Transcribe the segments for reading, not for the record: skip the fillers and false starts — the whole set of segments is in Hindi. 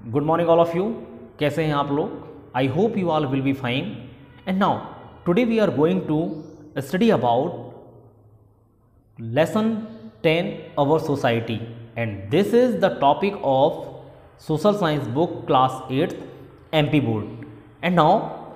Good morning all of you. कैसे हैं आप लोग? I hope you all will be fine. And now today we are going to study about lesson 10 our society and this is the topic of social science book class 8th MP board। and now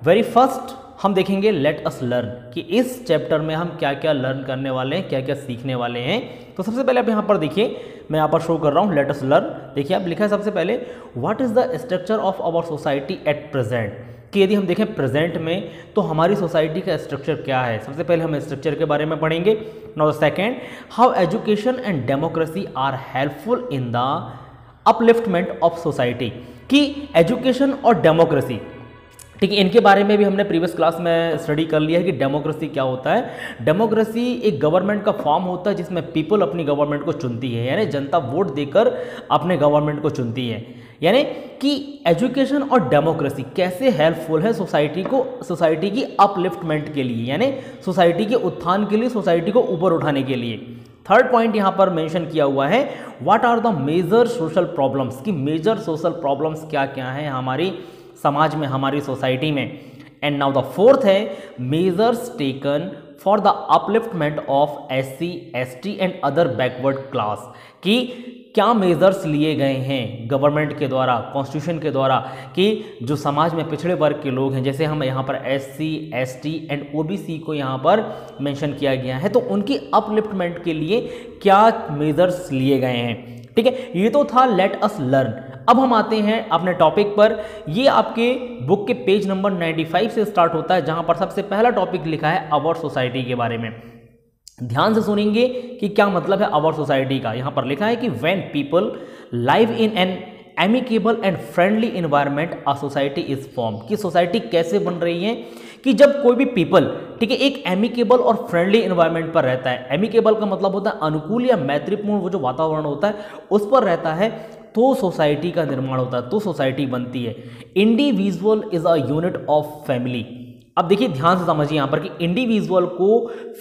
very first हम देखेंगे लेट अस लर्न कि इस चैप्टर में हम क्या क्या लर्न करने वाले हैं, क्या क्या सीखने वाले हैं। तो सबसे पहले आप यहाँ पर देखिए, मैं यहाँ पर शो कर रहा हूँ लेट अस लर्न। देखिए आप लिखा है सबसे पहले what is the structure of our society at present, कि यदि हम देखें प्रेजेंट में तो हमारी सोसाइटी का स्ट्रक्चर क्या है। सबसे पहले हम स्ट्रक्चर के बारे में पढ़ेंगे। Now second, how education and democracy are helpful in the upliftment of society, कि एजुकेशन और डेमोक्रेसी, ठीक है, इनके बारे में भी हमने प्रीवियस क्लास में स्टडी कर लिया है कि डेमोक्रेसी क्या होता है। डेमोक्रेसी एक गवर्नमेंट का फॉर्म होता है जिसमें पीपल अपनी गवर्नमेंट को चुनती है, यानी जनता वोट देकर अपने गवर्नमेंट को चुनती है। यानी कि एजुकेशन और डेमोक्रेसी कैसे हेल्पफुल है सोसाइटी की अपलिफ्टमेंट के लिए, यानी सोसाइटी के उत्थान के लिए, सोसाइटी को ऊपर उठाने के लिए। थर्ड पॉइंट यहाँ पर मेंशन किया हुआ है what are the major social problems, कि मेजर सोशल प्रॉब्लम्स क्या क्या हैं हमारी समाज में, हमारी सोसाइटी में। एंड नाउ द फोर्थ है measures taken for the upliftment of SC, ST and other backward class, कि क्या मेजर्स लिए गए हैं गवर्नमेंट के द्वारा, कॉन्स्टिट्यूशन के द्वारा, कि जो समाज में पिछड़े वर्ग के लोग हैं, जैसे हम यहाँ पर SC, ST एंड OBC को यहाँ पर मेंशन किया गया है, तो उनकी अपलिफ्टमेंट के लिए क्या मेजर्स लिए गए हैं। ठीक है, ये तो था लेट अस लर्न। अब हम आते हैं अपने टॉपिक पर। ये आपके बुक के पेज नंबर 95 से स्टार्ट होता है, जहां पर सबसे पहला टॉपिक लिखा है आवर सोसाइटी के बारे में। ध्यान से सुनेंगे कि क्या मतलब है आवर सोसाइटी का। यहां पर लिखा है कि when people live in an amicable and friendly environment a society is form, कि सोसाइटी कैसे बन रही है, कि जब कोई भी पीपल, ठीक है, एक एमिकेबल और फ्रेंडली एनवायरनमेंट पर रहता है। एमिकेबल का मतलब होता है अनुकूल या मैत्रीपूर्ण, वो जो वातावरण होता है उस पर रहता है, तो सोसाइटी का निर्माण होता है, तो सोसाइटी बनती है। Individual is a unit of family. अब देखिए ध्यान से समझिए यहाँ पर कि इंडिविजुअल को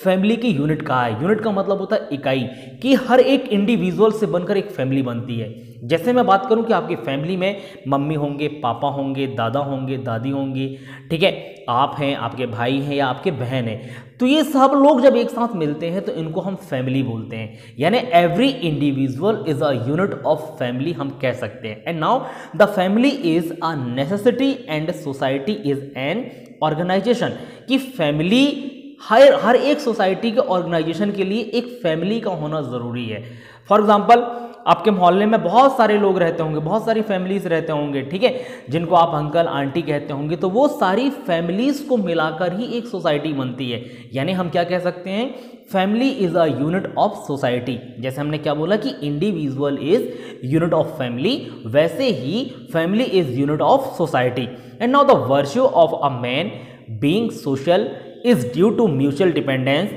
फैमिली की यूनिट कहा है। यूनिट का मतलब होता है इकाई, कि हर एक इंडिविजुअल से बनकर एक फैमिली बनती है। जैसे मैं बात करूं कि आपकी फैमिली में मम्मी होंगे, पापा होंगे, दादा होंगे, दादी होंगी, ठीक है, आप हैं, आपके भाई हैं या आपके बहन हैं, तो ये सब लोग जब एक साथ मिलते हैं तो इनको हम फैमिली बोलते हैं। यानी every individual is a unit of family हम कह सकते हैं। And now the family is a necessity and society is an organization, कि फैमिली हर एक सोसाइटी के ऑर्गेनाइजेशन के लिए एक फैमिली का होना जरूरी है। फॉर एग्जाम्पल आपके मोहल्ले में बहुत सारे लोग रहते होंगे, बहुत सारी फैमिलीज रहते होंगे, ठीक है, जिनको आप अंकल आंटी कहते होंगे, तो वो सारी फैमिलीज को मिलाकर ही एक सोसाइटी बनती है। यानी हम क्या कह सकते हैं, family is a unit of society. जैसे हमने क्या बोला कि individual is unit of family, वैसे ही family is unit of society. And now the virtue of a man being social is due to mutual dependence.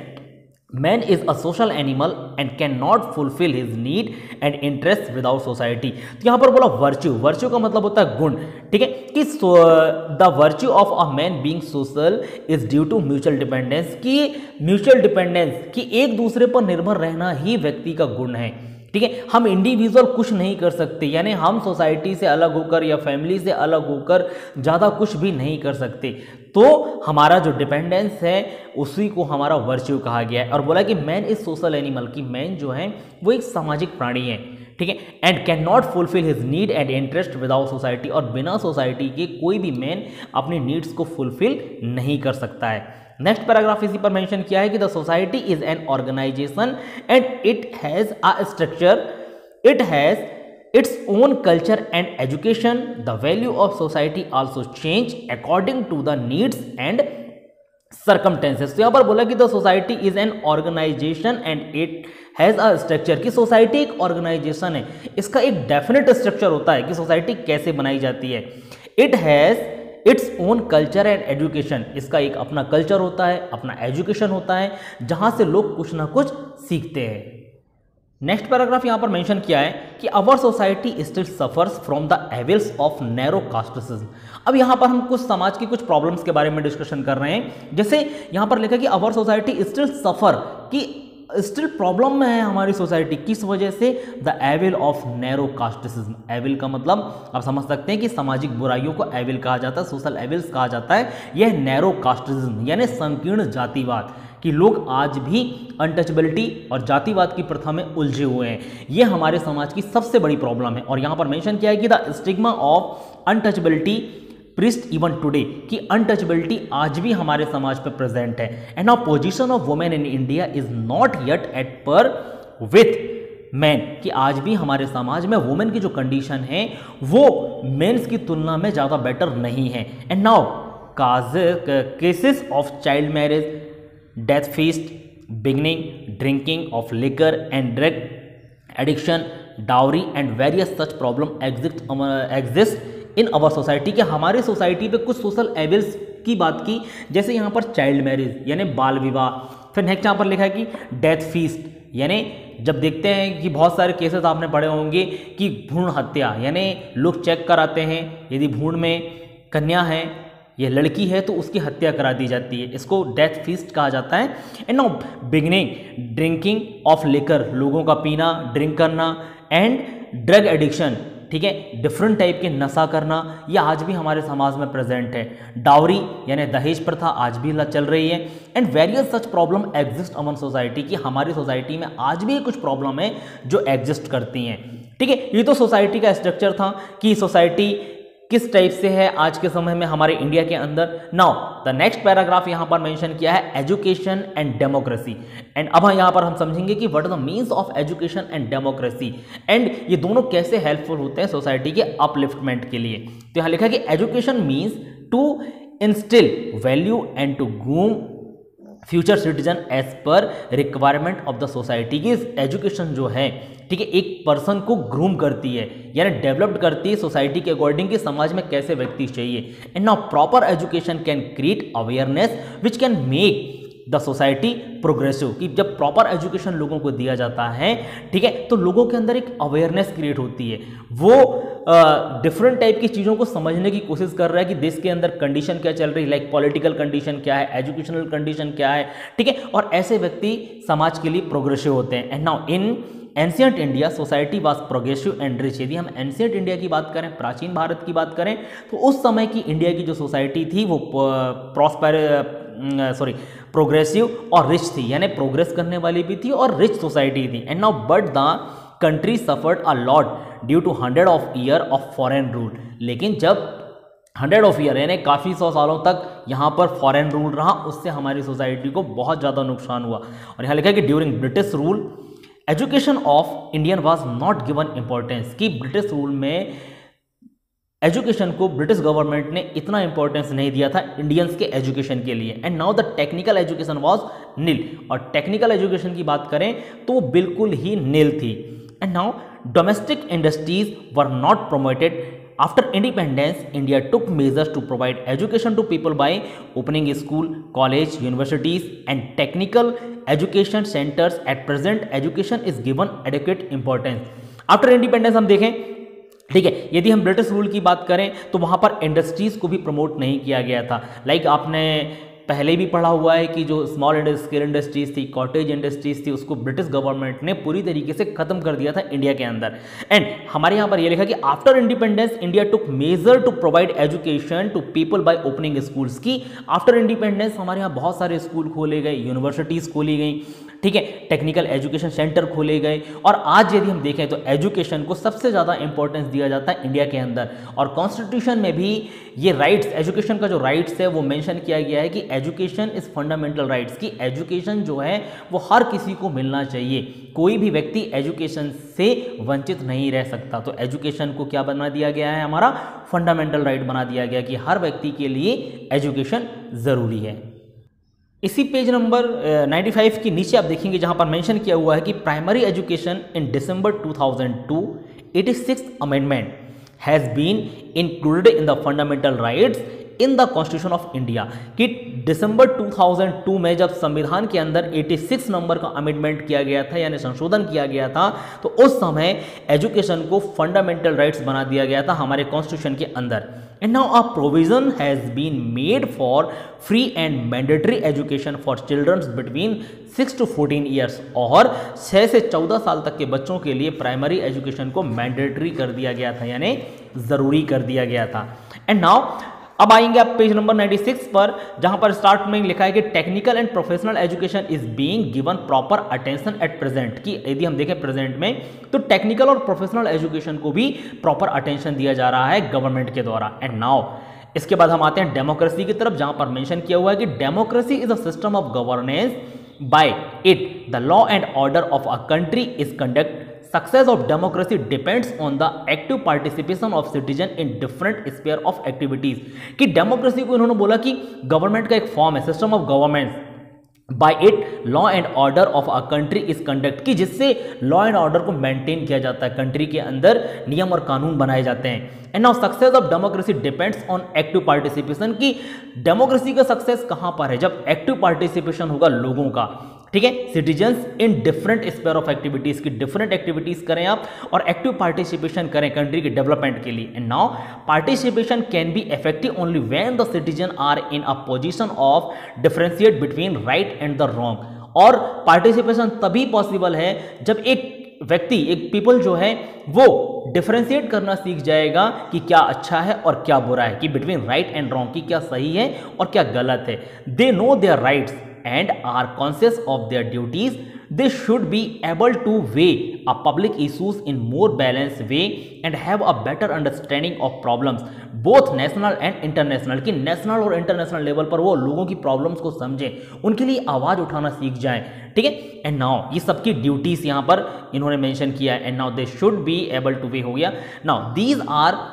Man is a social animal and cannot fulfill his need and interest without society। तो यहाँ पर बोला वर्च्यू, वर्च्यू का मतलब होता है गुण, ठीक है, कि the virtue of a man being social is due to mutual dependence, कि म्यूचुअल डिपेंडेंस, कि एक दूसरे पर निर्भर रहना ही व्यक्ति का गुण है। ठीक है, हम इंडिविजुअल कुछ नहीं कर सकते, यानी हम सोसाइटी से अलग होकर या फैमिली से अलग होकर ज़्यादा कुछ भी नहीं कर सकते। तो हमारा जो डिपेंडेंस है उसी को हमारा वर्च्यू कहा गया है। और बोला कि मैन इज सोशल एनिमल, कि मैन जो है वो एक सामाजिक प्राणी है, ठीक है, and can not fulfil his need and interest without society, और बिना सोसाइटी के कोई भी मैन अपनी नीड्स को फुलफिल नहीं कर सकता है। नेक्स्ट पैराग्राफ इसी पर मेंशन किया है कि the society is an organization and it has a structure, it has its own culture and education. The value of society also change according to the needs and circumstances। तो यहाँ पर बोला कि the society is an organization and it has a structure, कि सोसाइटी एक ऑर्गेनाइजेशन है, इसका एक डेफिनेट स्ट्रक्चर होता है कि सोसाइटी कैसे बनाई जाती है। It has its own culture and education, इसका एक अपना कल्चर होता है, अपना एजुकेशन होता है, जहाँ से लोग कुछ ना कुछ सीखते हैं। नेक्स्ट पैराग्राफ यहाँ पर मेंशन किया है कि our society still suffers from the evils of narrow casteism. अब यहाँ पर हम कुछ समाज की कुछ प्रॉब्लम्स के बारे में डिस्कशन कर रहे हैं। जैसे यहाँ पर लिखा कि अवर सोसाइटी स्टिल सफर, कि स्टिल प्रॉब्लम में है हमारी सोसाइटी। किस वजह से? The evil of narrow casteism. Evil का मतलब आप समझ सकते हैं कि सामाजिक बुराइयों को एविल कहा जाता है, सोशल एविल्स कहा जाता है। यह नैरो कास्टिज्म यानी संकीर्ण जातिवाद, कि लोग आज भी अनटचेबिलिटी और जातिवाद की प्रथा में उलझे हुए हैं। यह हमारे समाज की सबसे बड़ी प्रॉब्लम है। और यहाँ पर मेंशन किया है कि the stigma of untouchability priest even today, कि अनटचेबिलिटी आज भी हमारे समाज पर प्रेजेंट है। And now position of women in India is not yet eight पर विथ मैन, कि आज भी हमारे समाज में वुमेन की जो कंडीशन है वो मेंस की तुलना में ज़्यादा बेटर नहीं है। And now cases of child marriage, death feast, beginning, drinking of liquor and drug addiction, dowry and various such problem exist in our society. कि हमारे सोसाइटी पे कुछ सोशल एविल्स की बात की, जैसे यहाँ पर चाइल्ड मैरिज यानी बाल विवाह। फिर नेक्स्ट यहाँ पर लिखा है कि डेथ फीस्ट, यानी जब देखते हैं कि बहुत सारे केसेस आपने पढ़े होंगे कि भ्रूण हत्या, यानी लोग चेक कराते हैं यदि भ्रूण में कन्या है, ये लड़की है तो उसकी हत्या करा दी जाती है, इसको डेथ फीस्ट कहा जाता है। And now beginning, drinking of liquor, लोगों का पीना, ड्रिंक करना, एंड ड्रग एडिक्शन, ठीक है, डिफरेंट टाइप के नशा करना, ये आज भी हमारे समाज में प्रेजेंट है। डाउरी यानी दहेज प्रथा आज भी चल रही है। And various such problem exist Aman society, कि हमारी सोसाइटी में आज भी कुछ प्रॉब्लम है जो एग्जिस्ट करती हैं। ठीक है, ये तो सोसाइटी का स्ट्रक्चर था कि सोसाइटी किस टाइप से है आज के समय में हमारे इंडिया के अंदर। नाउ द नेक्स्ट पैराग्राफ यहां पर मेंशन किया है एजुकेशन एंड डेमोक्रेसी। एंड अब यहां पर हम समझेंगे कि what are the means of education and democracy, and ये दोनों कैसे हेल्पफुल होते हैं सोसाइटी के अपलिफ्टमेंट के लिए। तो यहां लिखा है कि education means to instill value and to groom future citizen as per requirement of the society. की एजुकेशन जो है, ठीक है, एक पर्सन को ग्रूम करती है यानी डेवलप्ड करती है सोसाइटी के अकॉर्डिंग कि समाज में कैसे व्यक्ति चाहिए। And now proper education can create awareness which can make the society progressive, कि जब प्रॉपर एजुकेशन लोगों को दिया जाता है, ठीक है, तो लोगों के अंदर एक अवेयरनेस क्रिएट होती है। वो डिफरेंट टाइप की चीज़ों को समझने की कोशिश कर रहा है कि देश के अंदर कंडीशन क्या चल रही है, लाइक पॉलिटिकल कंडीशन क्या है, एजुकेशनल कंडीशन क्या है, ठीक है, और ऐसे व्यक्ति समाज के लिए प्रोग्रेसिव होते हैं। And now in ancient India society was progressive and rich. यदि हम एंशियंट इंडिया की बात करें, प्राचीन भारत की बात करें, तो उस समय की इंडिया की जो सोसाइटी थी वो प्रोग्रेसिव और रिच थी, यानी प्रोग्रेस करने वाली भी थी और रिच सोसाइटी थी। And now but the country suffered a lot due to 100 of year of foreign rule. लेकिन जब 100 ऑफ ईयर यानी काफ़ी 100 सालों तक यहाँ पर फॉरेन रूल रहा, उससे हमारी सोसाइटी को बहुत ज़्यादा नुकसान हुआ। और यहाँ लिखा है कि during British rule education of Indian was not given importance, कि ब्रिटिश रूल में एजुकेशन को ब्रिटिश गवर्नमेंट ने इतना इंपॉर्टेंस नहीं दिया था इंडियंस के एजुकेशन के लिए। And now the technical education was nil, और टेक्निकल एजुकेशन की बात करें तो बिल्कुल ही नील थी। And now domestic industries were not promoted. After independence, India took measures to provide education to people by opening school, college, universities and technical education centers. At present, education is given adequate importance. After independence हम देखें, ठीक है, यदि हम ब्रिटिश रूल की बात करें तो वहाँ पर इंडस्ट्रीज को भी प्रमोट नहीं किया गया था। लाइक आपने पहले भी पढ़ा हुआ है कि जो स्मॉल स्केल इंडस्ट्रीज थी, कॉटेज इंडस्ट्रीज थी, उसको ब्रिटिश गवर्नमेंट ने पूरी तरीके से खत्म कर दिया था इंडिया के अंदर। एंड हमारे यहाँ पर ये लिखा कि after independence India took measure to provide education to people by opening schools, की आफ्टर इंडिपेंडेंस हमारे यहाँ बहुत सारे स्कूल खोले गए, यूनिवर्सिटीज़ खोली गई, ठीक है, टेक्निकल एजुकेशन सेंटर खोले गए। और आज यदि हम देखें तो एजुकेशन को सबसे ज़्यादा इंपॉर्टेंस दिया जाता है इंडिया के अंदर। और कॉन्स्टिट्यूशन में भी ये राइट्स, एजुकेशन का जो राइट्स है वो मेंशन किया गया है कि एजुकेशन इज़ फंडामेंटल राइट्स, की एजुकेशन जो है वो हर किसी को मिलना चाहिए, कोई भी व्यक्ति एजुकेशन से वंचित नहीं रह सकता। तो एजुकेशन को क्या बना दिया गया है, हमारा फंडामेंटल राइट बना दिया गया कि हर व्यक्ति के लिए एजुकेशन ज़रूरी है। इसी पेज नंबर 95 के नीचे आप देखेंगे जहां पर मेंशन किया हुआ है कि primary education in December 2002 86th amendment has been included in the fundamental rights in the constitution of India, कि दिसंबर 2002 में जब संविधान के अंदर 86 नंबर का अमेंडमेंट किया गया था यानी संशोधन किया गया था, तो उस समय एजुकेशन को फंडामेंटल राइट्स बना दिया गया था हमारे कॉन्स्टिट्यूशन के अंदर। And now a provision has been made for free and mandatory education for childrens between 6 to 14 years, और 6 से 14 साल तक के बच्चों के लिए प्राइमरी एजुकेशन को मैंडेटरी कर दिया गया था यानी जरूरी कर दिया गया था। एंड नाउ अब आएंगे आप पेज नंबर 96 पर, जहां पर स्टार्ट में लिखा है कि technical and professional education is being given proper attention eight present, कि यदि हम देखें प्रेजेंट में तो टेक्निकल और प्रोफेशनल एजुकेशन को भी प्रॉपर अटेंशन दिया जा रहा है गवर्नमेंट के द्वारा। एंड नाउ इसके बाद हम आते हैं डेमोक्रेसी की तरफ, जहां पर मेंशन किया हुआ है कि democracy is a system of governance by it the law and order of a country is conduct. Success of democracy depends on the active participation of citizen in different sphere of activities। कि डेमोक्रेसी को इन्होंने बोला कि गवर्नमेंट का एक फॉर्म है, system of government by it law and order of a country is conduct, कि जिससे लॉ एंड ऑर्डर को मेंटेन किया जाता है, कंट्री के अंदर नियम और कानून बनाए जाते हैं। And now success of democracy depends on active participation, की डेमोक्रेसी का सक्सेस कहां पर है, जब एक्टिव पार्टिसिपेशन होगा लोगों का, ठीक है, citizens in different sphere of activities की डिफरेंट एक्टिविटीज करें आप और एक्टिव पार्टिसिपेशन करें कंट्री के डेवलपमेंट के लिए। And now participation can be effective only when the citizen are in a position of differentiate between right and the wrong, और पार्टिसिपेशन तभी पॉसिबल है जब एक व्यक्ति, एक पीपल जो है वो डिफरेंशिएट करना सीख जाएगा कि क्या अच्छा है और क्या बुरा है, कि बिटवीन राइट एंड रॉन्ग, कि क्या सही है और क्या गलत है। They know their rights and are conscious of their duties, they should be able to weigh a public issues in more balanced way and have a better understanding of problems both national and international, कि नेशनल और इंटरनेशनल लेवल पर वो लोगों की प्रॉब्लम्स को समझें, उनके लिए आवाज उठाना सीख जाएं, ठीक है। एंड नाउ ये सबकी ड्यूटीज यहां पर इन्होंने मेंशन किया है। And now they should be able to वे हो गया। Now these are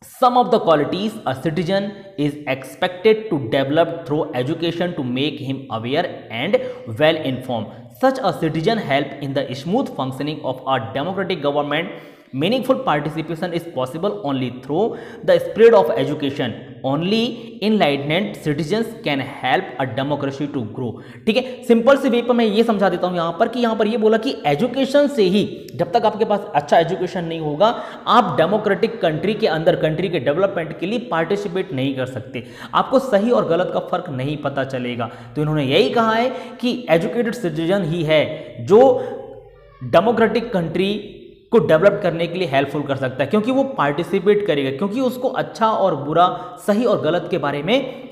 some of the qualities a citizen is expected to develop through education to make him aware and well informed. Such a citizen help in the smooth functioning of a democratic government. Meaningful participation is possible only through the spread of education. Only enlightened citizens can help a democracy to grow। ठीक है, सिंपल से वे पर मैं ये समझा देता हूं यहां पर कि यहां पर ये बोला कि एजुकेशन से ही, जब तक आपके पास अच्छा एजुकेशन नहीं होगा आप डेमोक्रेटिक कंट्री के अंदर, कंट्री के डेवलपमेंट के लिए पार्टिसिपेट नहीं कर सकते, आपको सही और गलत का फर्क नहीं पता चलेगा। तो इन्होंने यही कहा है कि एजुकेटेड सिटीजन ही है जो डेमोक्रेटिक कंट्री को डेवलप करने के लिए हेल्पफुल कर सकता है, क्योंकि वो पार्टिसिपेट करेगा, क्योंकि उसको अच्छा और बुरा, सही और गलत के बारे में,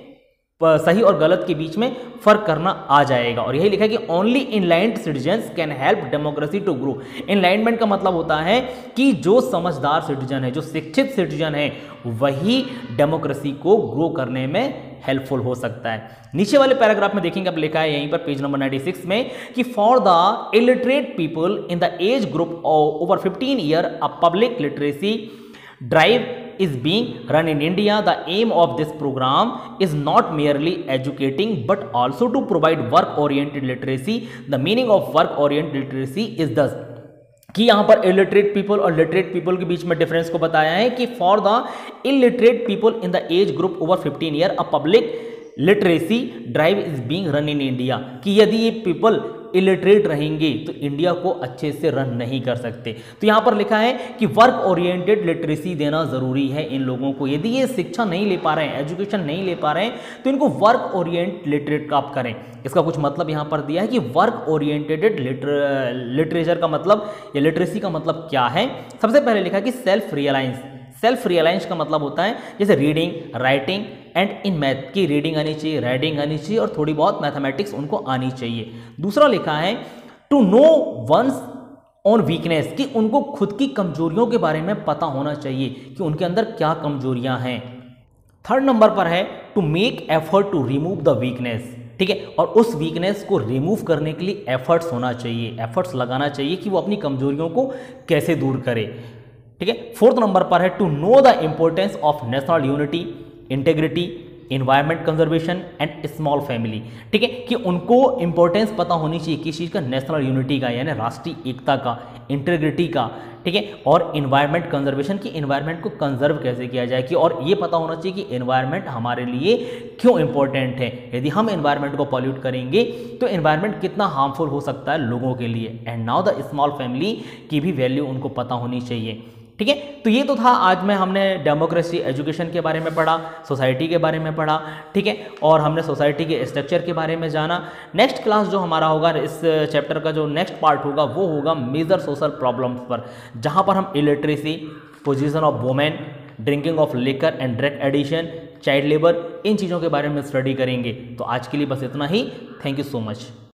सही और गलत के बीच में फर्क करना आ जाएगा। और यही लिखा है कि only enlightened citizens can help democracy to grow. Enlightenment का मतलब होता है कि जो समझदार सिटीजन है, जो शिक्षित सिटीजन है, वही डेमोक्रेसी को ग्रो करने में हेल्पफुल हो सकता है। नीचे वाले पैराग्राफ में देखेंगे, अब लिखा है यहीं पर पेज नंबर 96 में कि for the illiterate people in the age group over 15 year a public literacy drive is being run in India. The aim of this program is not merely educating but also to provide work oriented literacy. The meaning of work oriented literacy is thus, कि यहां पर इलिटरेट पीपल और लिटरेट पीपल के बीच में डिफरेंस को बताया है कि for the illiterate people in the age group over 15 year a public literacy drive is being run in India, कि यदि ये पीपल इलिटरेट रहेंगे तो इंडिया को अच्छे से रन नहीं कर सकते। तो यहां पर लिखा है कि वर्क ओरिएंटेड लिटरेसी देना जरूरी है इन लोगों को। यदि ये शिक्षा नहीं ले पा रहे हैं, एजुकेशन नहीं ले पा रहे हैं, तो इनको वर्क ओरिएंट लिटरेट का आप करें। इसका कुछ मतलब यहां पर दिया है कि वर्क ओरिएंटेड लिटरेचर का मतलब या लिटरेसी का मतलब क्या है। सबसे पहले लिखा है कि सेल्फ रियलाइंस। सेल्फ रियलाइंस का मतलब होता है जैसे reading, writing and in math की रीडिंग आनी चाहिए, राइटिंग आनी चाहिए और थोड़ी बहुत मैथमेटिक्स उनको आनी चाहिए। दूसरा लिखा है to know one's own weakness, कि उनको खुद की कमजोरियों के बारे में पता होना चाहिए कि उनके अंदर क्या कमजोरियां हैं। थर्ड नंबर पर है to make effort to remove the weakness, ठीक है, और उस वीकनेस को रिमूव करने के लिए एफर्ट्स होना चाहिए, एफर्ट्स लगाना चाहिए कि वो अपनी कमजोरियों को कैसे दूर करे, ठीक है। फोर्थ नंबर पर है to know the importance of national unity, integrity, environment conservation and small family. ठीक है, कि उनको इंपॉर्टेंस पता होनी चाहिए किस चीज़ का, नेशनल यूनिटी का यानी राष्ट्रीय एकता का, इंटीग्रिटी का। ठीक है, और इन्वायरमेंट कंजर्वेशन की इन्वायरमेंट को कंजर्व कैसे किया जाए कि, और ये पता होना चाहिए कि इन्वायरमेंट हमारे लिए क्यों इंपॉर्टेंट है। यदि हम इन्वायरमेंट को पॉल्यूट करेंगे तो इन्वायरमेंट कितना हार्मफुल हो सकता है लोगों के लिए। And now the small family की भी वैल्यू उनको पता होनी चाहिए। ठीक है, तो ये तो था आज में हमने डेमोक्रेसी एजुकेशन के बारे में पढ़ा, सोसाइटी के बारे में पढ़ा। ठीक है, और हमने सोसाइटी के स्ट्रक्चर के बारे में जाना। नेक्स्ट क्लास जो हमारा होगा, इस चैप्टर का जो नेक्स्ट पार्ट होगा वो होगा मेजर सोशल प्रॉब्लम्स पर, जहाँ पर हम illiteracy, position of women, drinking of liquor and drug addiction, child labour, इन चीज़ों के बारे में स्टडी करेंगे। तो आज के लिए बस इतना ही। Thank you so much.